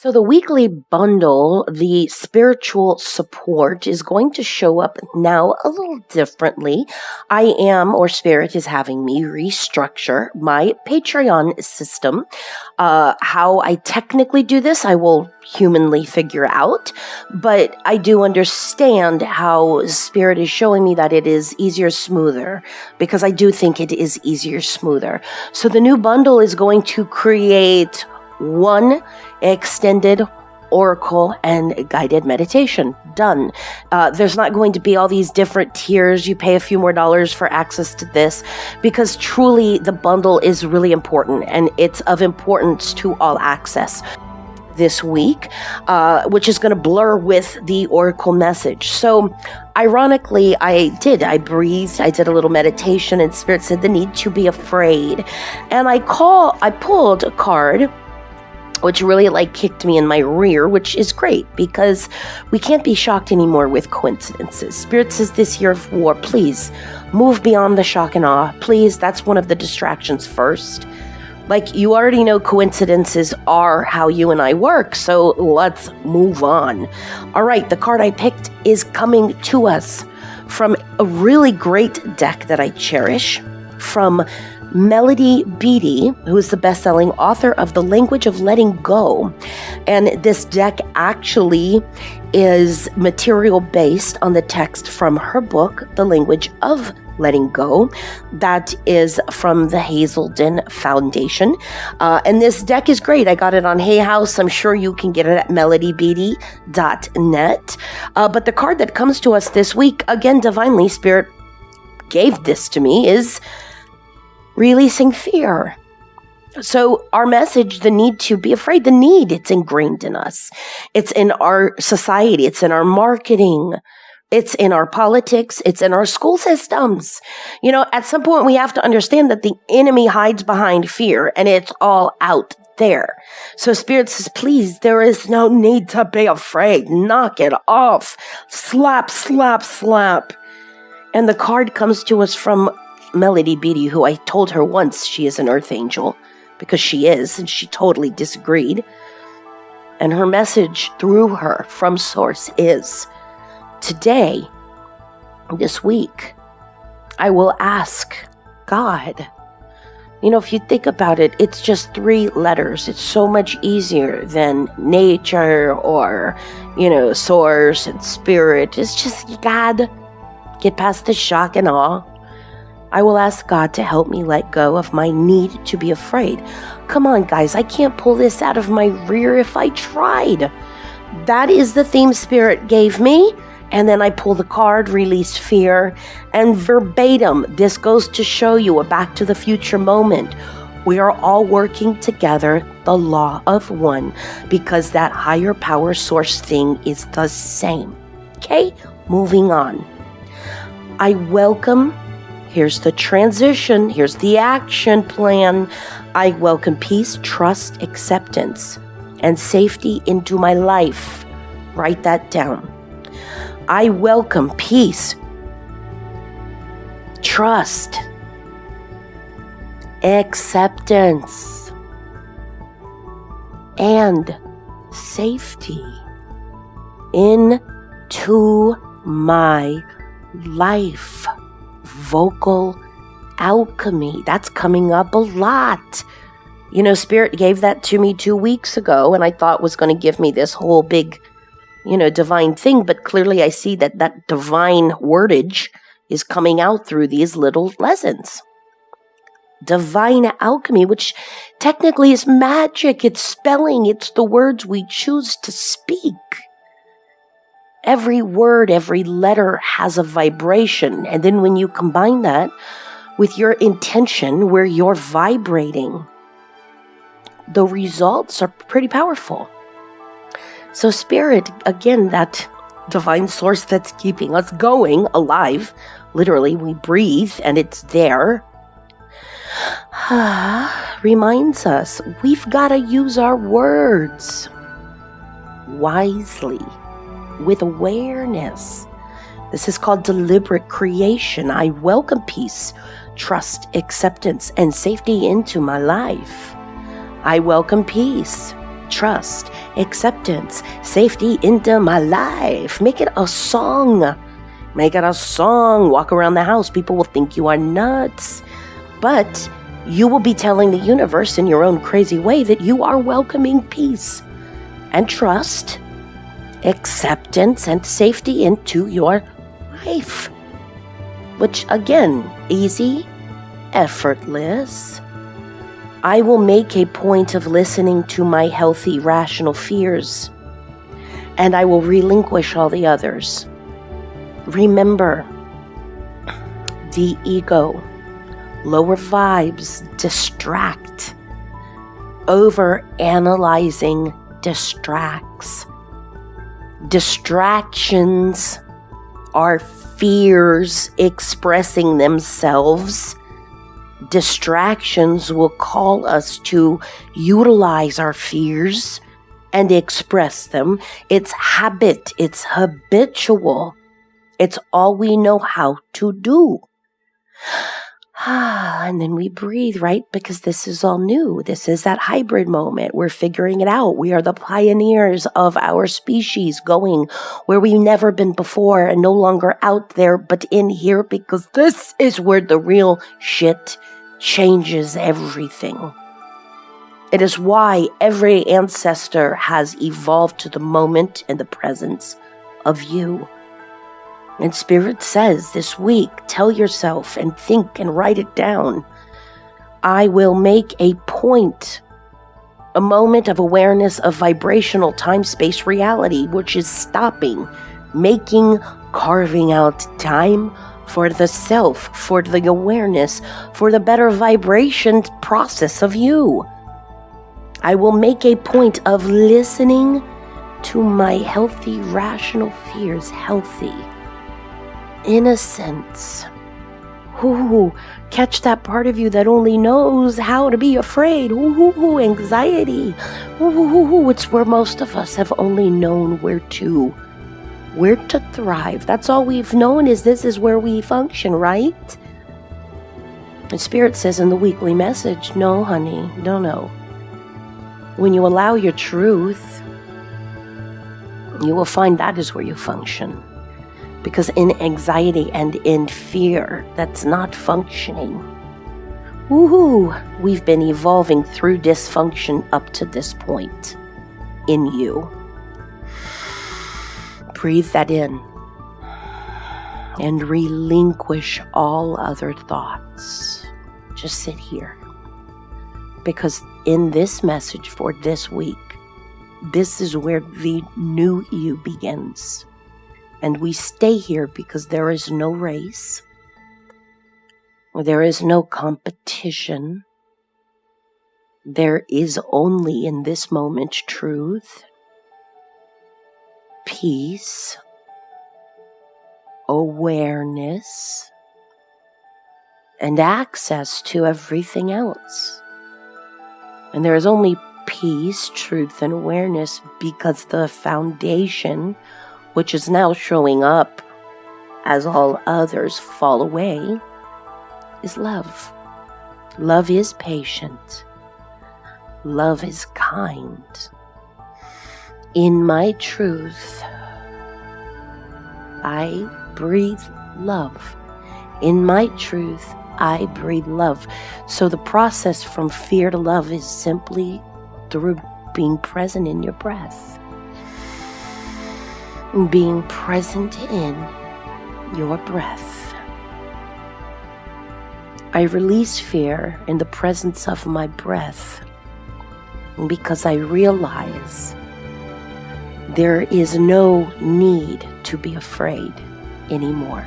So the weekly bundle, the spiritual support, is going to show up now a little differently. I am, or Spirit is having me restructure my Patreon system. How I technically do this, I will humanly figure out, but I do understand how Spirit is showing me that it is easier, smoother, because I do think it is easier, smoother. So the new bundle is going to create one extended oracle and guided meditation. Done. There's not going to be all these different tiers. You pay a few more dollars for access to this, because truly the bundle is really important, and it's of importance to all access this week, which is going to blur with the oracle message. So ironically, I breathed, I did a little meditation, and Spirit said the need to be afraid. And I pulled a card which really kicked me in my rear, which is great because we can't be shocked anymore with coincidences. Spirit says this year of war, please move beyond the shock and awe. Please, that's one of the distractions first. You already know coincidences are how you and I work, so let's move on. All right, the card I picked is coming to us from a really great deck that I cherish, from Melody Beattie, who is the best-selling author of The Language of Letting Go. And this deck actually is material based on the text from her book, The Language of Letting Go. That is from the Hazelden Foundation. And this deck is great. I got it on Hay House. I'm sure you can get it at melodybeattie.net. But the card that comes to us this week, again, divinely, Spirit gave this to me, is releasing fear. So our message, the need to be afraid, it's ingrained in us. It's in our society. It's in our marketing. It's in our politics. It's in our school systems. At some point we have to understand that the enemy hides behind fear, and it's all out there. So Spirit says, please, there is no need to be afraid. Knock it off. Slap, slap, slap. And the card comes to us from Melody Beattie, who I told her once she is an earth angel, because she is, and she totally disagreed. And her message through her from source is, today, this week, I will ask God. If you think about it, it's just 3 letters. It's so much easier than nature or, source and spirit. It's just God. Get past the shock and awe. I will ask God to help me let go of my need to be afraid. Come on, guys, I can't pull this out of my rear if I tried. That is the theme Spirit gave me. And then I pull the card, release fear, and verbatim, this goes to show you a back to the future moment. We are all working together, the law of one, because that higher power source thing is the same. Okay, moving on. I welcome. Here's the transition. Here's the action plan. I welcome peace, trust, acceptance, and safety into my life. Write that down. I welcome peace, trust, acceptance, and safety into my life. Vocal Alchemy. That's coming up a lot. Spirit gave that to me 2 weeks ago, and I thought was going to give me this whole big, divine thing. But clearly I see that divine wordage is coming out through these little lessons. Divine alchemy, which technically is magic. It's spelling. It's the words we choose to speak. Every word, every letter has a vibration. And then when you combine that with your intention, where you're vibrating, the results are pretty powerful. So Spirit, again, that divine source that's keeping us going, alive, literally, we breathe and it's there, reminds us we've got to use our words wisely, with awareness. This is called deliberate creation. I welcome peace, trust, acceptance, and safety into my life. I welcome peace, trust, acceptance, safety into my life. Make it a song. Make it a song. Walk around the house. People will think you are nuts. But you will be telling the universe in your own crazy way that you are welcoming peace and trust, acceptance, and safety into your life. Which, again, easy, effortless. I will make a point of listening to my healthy, rational fears, and I will relinquish all the others. Remember, the ego, lower vibes distract. Over-analyzing distracts. Distractions are fears expressing themselves. Distractions will call us to utilize our fears and express them. It's habit. It's habitual. It's all we know how to do. And then we breathe, right? Because this is all new. This is that hybrid moment. We're figuring it out. We are the pioneers of our species going where we've never been before and no longer out there, but in here, because this is where the real shit changes everything. It is why every ancestor has evolved to the moment and the presence of you. And Spirit says this week, tell yourself and think and write it down. I will make a point, a moment of awareness of vibrational time-space reality, which is stopping, making, carving out time for the self, for the awareness, for the better vibration process of you. I will make a point of listening to my healthy, rational fears, healthy innocence. Ooh, catch that part of you that only knows how to be afraid. Ooh, anxiety. Ooh, it's where most of us have only known where to thrive. That's all we've known is this is where we function, right? And Spirit says in the weekly message, no, honey, no. When you allow your truth, you will find that is where you function. Because in anxiety and in fear, that's not functioning. Woohoo! We've been evolving through dysfunction up to this point in you. Breathe that in and relinquish all other thoughts. Just sit here. Because in this message for this week, this is where the new you begins. And we stay here because there is no race. There is no competition. There is only in this moment truth, peace, awareness, and access to everything else. And there is only peace, truth, and awareness because the foundation, which is now showing up as all others fall away, is love. Love is patient. Love is kind. In my truth, I breathe love. In my truth, I breathe love. So the process from fear to love is simply through being present in your breath. Being present in your breath. I release fear in the presence of my breath because I realize there is no need to be afraid anymore.